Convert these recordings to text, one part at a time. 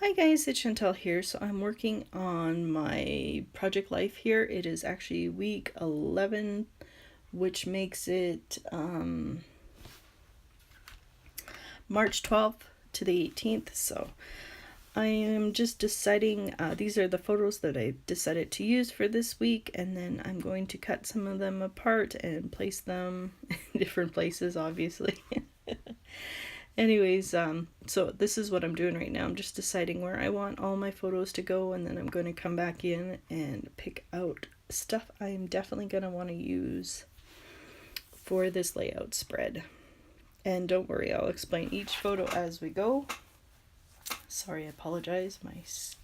Hi guys, it's Shantele here. So I'm working on my project life here. It is actually week 11, which makes it March 12th to the 18th. So I am just deciding, these are the photos that I decided to use for this week, and then I'm going to cut some of them apart and place them in different places, obviously. Anyways, so this is what I'm doing right now. I'm just deciding where I want all my photos to go, and then I'm going to come back in and pick out stuff I'm definitely going to want to use for this layout spread. And don't worry, I'll explain each photo as we go. Sorry, I apologize. My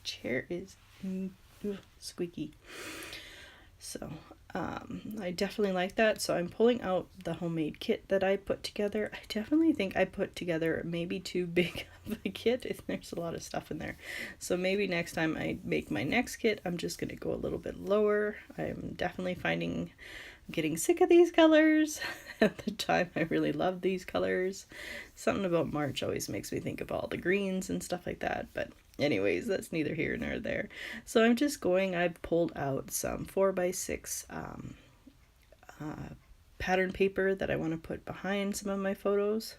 chair is squeaky. So I definitely like that. So I'm pulling out the homemade kit that I put together. I definitely think I put together maybe too big of a kit. There's a lot of stuff in there. So maybe next time I make my next kit, I'm just going to go a little bit lower. I'm definitely finding I'm getting sick of these colors. At the time, I really loved these colors. Something about March always makes me think of all the greens and stuff like that. But anyways, that's neither here nor there. So I'm just going, I've pulled out some 4x6 pattern paper that I want to put behind some of my photos.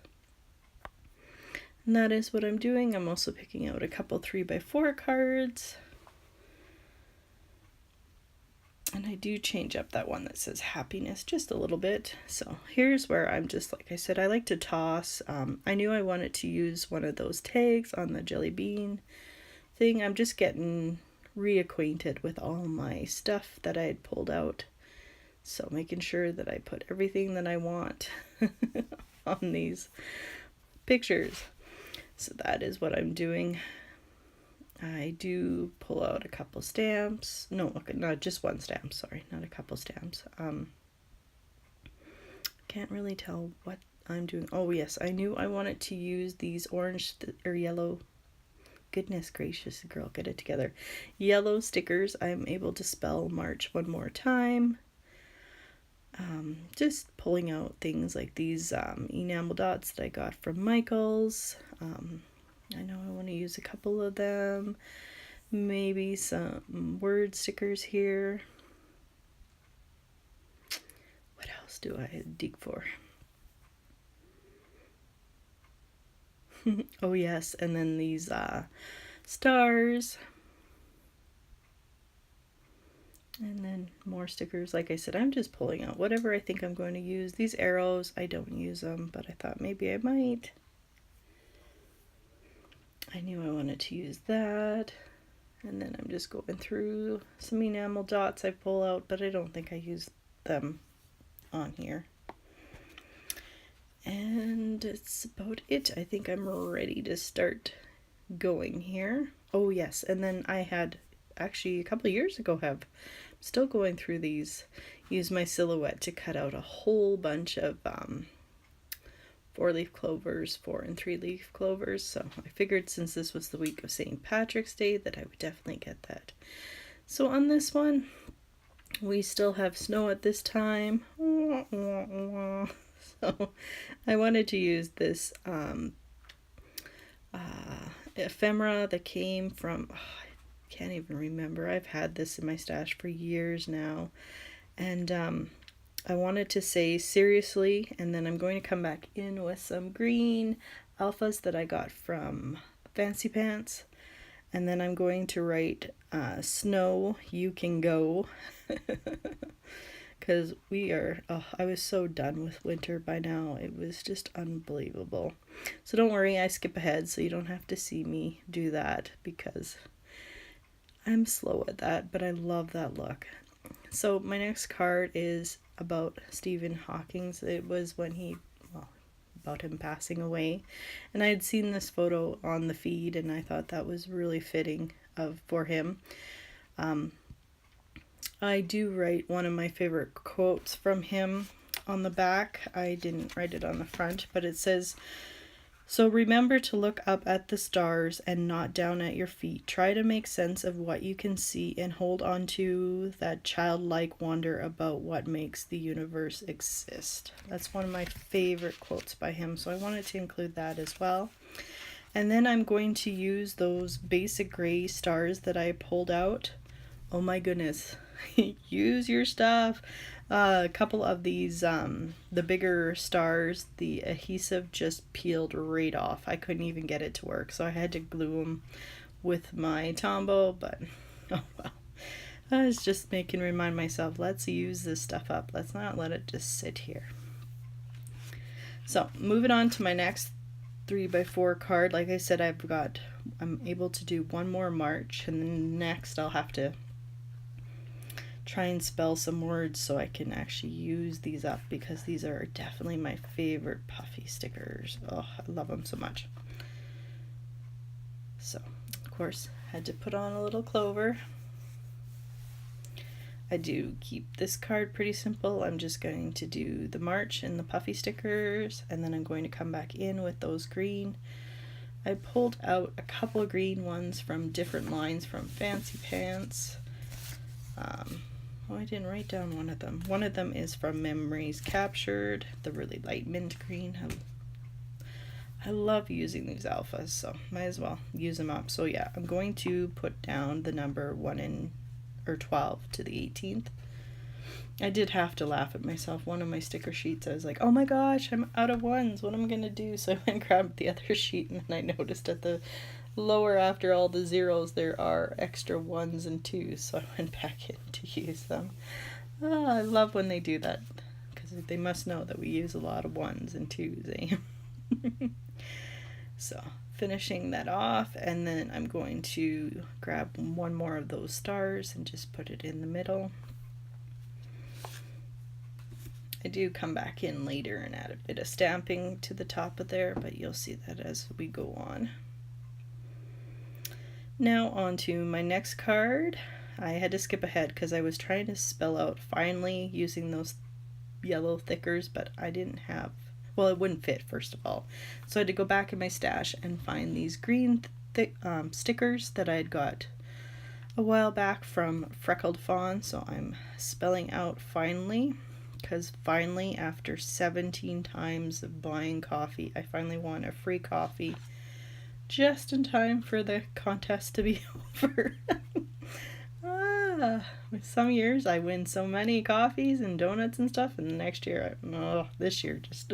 And that is what I'm doing. I'm also picking out a couple 3x4 cards. And I do change up that one that says happiness just a little bit. So here's where I'm just, like I said, I like to toss. I knew I wanted to use one of those tags on the jelly bean thing. I'm just getting reacquainted with all my stuff that I had pulled out. So making sure that I put everything that I want on these pictures. So that is what I'm doing. I do pull out a couple stamps. No, not just one stamp, sorry, not a couple stamps. Can't really tell what I'm doing. Oh yes, I knew I wanted to use these orange or yellow. Goodness gracious, girl, get it together. Yellow stickers. I'm able to spell March one more time. Just pulling out things like these enamel dots that I got from Michael's. I know I want to use a couple of them. Maybe some word stickers here. What else do I dig for? Oh yes, and then these stars. And then more stickers. Like I said, I'm just pulling out whatever I think I'm going to use. These arrows, I don't use them, but I thought maybe I might. I knew I wanted to use that. And then I'm just going through some enamel dots I pull out, but I don't think I use them on here. And it's about it. I think I'm ready to start going here. Oh yes, and then I had actually a couple of years ago still going through these, use my silhouette to cut out a whole bunch of 4-leaf clovers, 4 and 3-leaf clovers. So I figured since this was the week of St. Patrick's Day that I would definitely get that. So on this one, we still have snow at this time. So I wanted to use this ephemera that came from, I can't even remember. I've had this in my stash for years now. And I wanted to say seriously, and then I'm going to come back in with some green alphas that I got from Fancy Pants. And then I'm going to write snow, you can go. Because I was so done with winter by now. It was just unbelievable. So don't worry, I skip ahead so you don't have to see me do that because I'm slow at that, but I love that look. So my next card is about Stephen Hawking. It was when about him passing away. And I had seen this photo on the feed and I thought that was really fitting for him. I do write one of my favorite quotes from him on the back. I didn't write it on the front, but it says, "So remember to look up at the stars and not down at your feet. Try to make sense of what you can see and hold on to that childlike wonder about what makes the universe exist." That's one of my favorite quotes by him, so I wanted to include that as well. And then I'm going to use those basic gray stars that I pulled out. Oh my goodness. Use your stuff. A couple of these, the bigger stars, the adhesive just peeled right off. I couldn't even get it to work, so I had to glue them with my Tombow, but oh well. I was just remind myself, let's use this stuff up. Let's not let it just sit here. So moving on to my next 3x4 card. Like I said, I'm able to do one more March, and then next I'll have to try and spell some words so I can actually use these up, because these are definitely my favorite puffy stickers. Oh, I love them so much. So, of course, had to put on a little clover. I do keep this card pretty simple. I'm just going to do the March and the puffy stickers, and then I'm going to come back in with those green. I pulled out a couple of green ones from different lines from Fancy Pants. I didn't write down one of them. One of them is from Memories Captured, the really light mint green. I love using these alphas, so might as well use them up. So yeah, I'm going to put down the number 12 to the 18th. I did have to laugh at myself. One of my sticker sheets, I was like, oh my gosh, I'm out of ones. What am I going to do? So I went and grabbed the other sheet, and then I noticed at the lower, after all the zeros, there are extra 1s and 2s. So I went back in to use them. I love when they do that, because they must know that we use a lot of 1s and 2s, eh? So finishing that off, and then I'm going to grab one more of those stars and just put it in the middle. I do come back in later and add a bit of stamping to the top of there, but you'll see that as we go on. Now on to my next card. I had to skip ahead because I was trying to spell out finally using those yellow thickers, but I didn't have, well, it wouldn't fit first of all. So I had to go back in my stash and find these green stickers that I had got a while back from Freckled Fawn. So I'm spelling out finally, because finally, after 17 times of buying coffee, I finally won a free coffee just in time for the contest to be over. Some years I win so many coffees and donuts and stuff, and the next year, this year just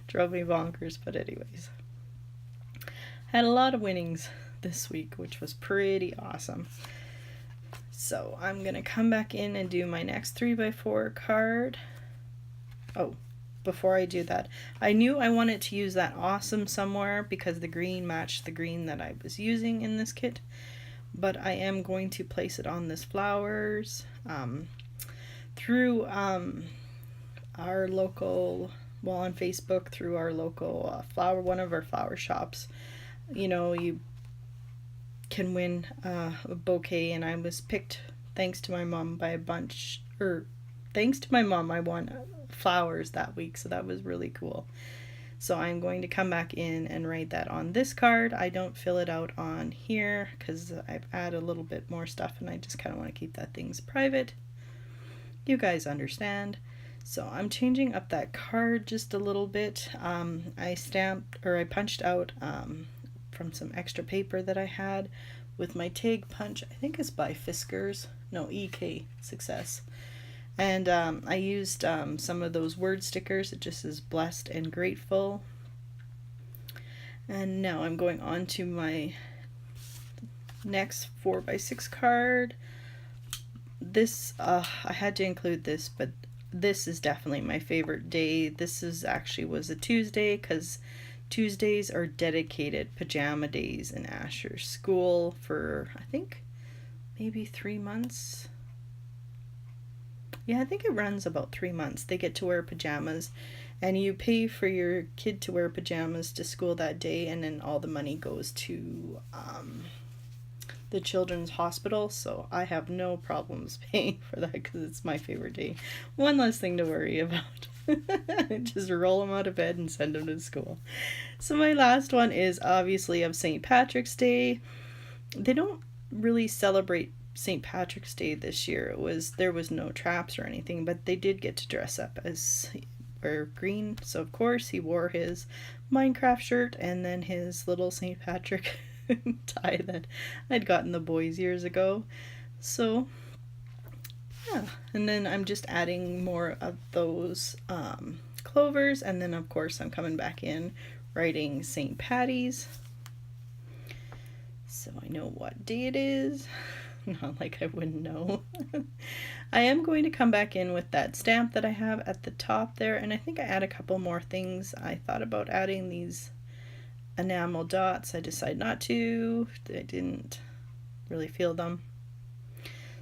drove me bonkers. But anyways, had a lot of winnings this week, which was pretty awesome. So I'm going to come back in and do my next 3x4 card. Oh, before I do that, I knew I wanted to use that awesome somewhere because the green matched the green that I was using in this kit. But I am going to place it on this flowers through our local, well, on Facebook, through our local one of our flower shops. You know, you can win a bouquet, and I was picked thanks to my mom by a bunch, or thanks to my mom I won flowers that week, so that was really cool. So I'm going to come back in and write that on this card. I don't fill it out on here because I've added a little bit more stuff, and I just kind of want to keep that things private. You guys understand. So I'm changing up that card just a little bit. I punched out from some extra paper that I had with my tag punch. I think it's by Fiskars. No, EK Success. And I used some of those word stickers. It just says blessed and grateful. And now I'm going on to my next 4x6 card. This, I had to include this, but this is definitely my favorite day. This was a Tuesday, because Tuesdays are dedicated pajama days in Asher's school for, I think, maybe 3 months. Yeah, I think it runs about 3 months. They get to wear pajamas, and you pay for your kid to wear pajamas to school that day, and then all the money goes to the children's hospital. So I have no problems paying for that because it's my favorite day. One less thing to worry about. Just roll them out of bed and send them to school. So my last one is obviously of St. Patrick's Day. They don't really celebrate St. Patrick's Day this year. There was no traps or anything, but they did get to dress up as green. So of course he wore his Minecraft shirt, and then his little St. Patrick tie that I'd gotten the boys years ago. So yeah, and then I'm just adding more of those clovers, and then of course I'm coming back in writing St. Patty's, so I know what day it is. Not like I wouldn't know. I am going to come back in with that stamp that I have at the top there, and I think I add a couple more things. I thought about adding these enamel dots. I decided not to. I didn't really feel them.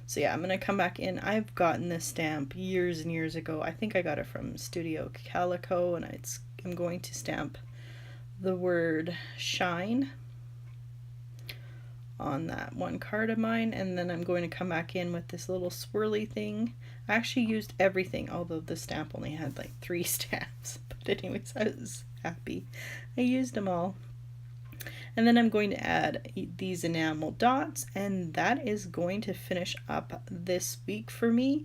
So yeah, I'm going to come back in. I've gotten this stamp years and years ago. I think I got it from Studio Calico, and I'm going to stamp the word shine on that one card of mine, and then I'm going to come back in with this little swirly thing. I actually used everything, although the stamp only had like 3 stamps, but anyways, I was happy I used them all. And then I'm going to add these enamel dots, and that is going to finish up this week for me.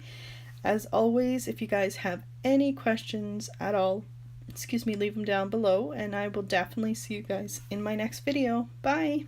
As always, if you guys have any questions at all, leave them down below, and I will definitely see you guys in my next video. Bye!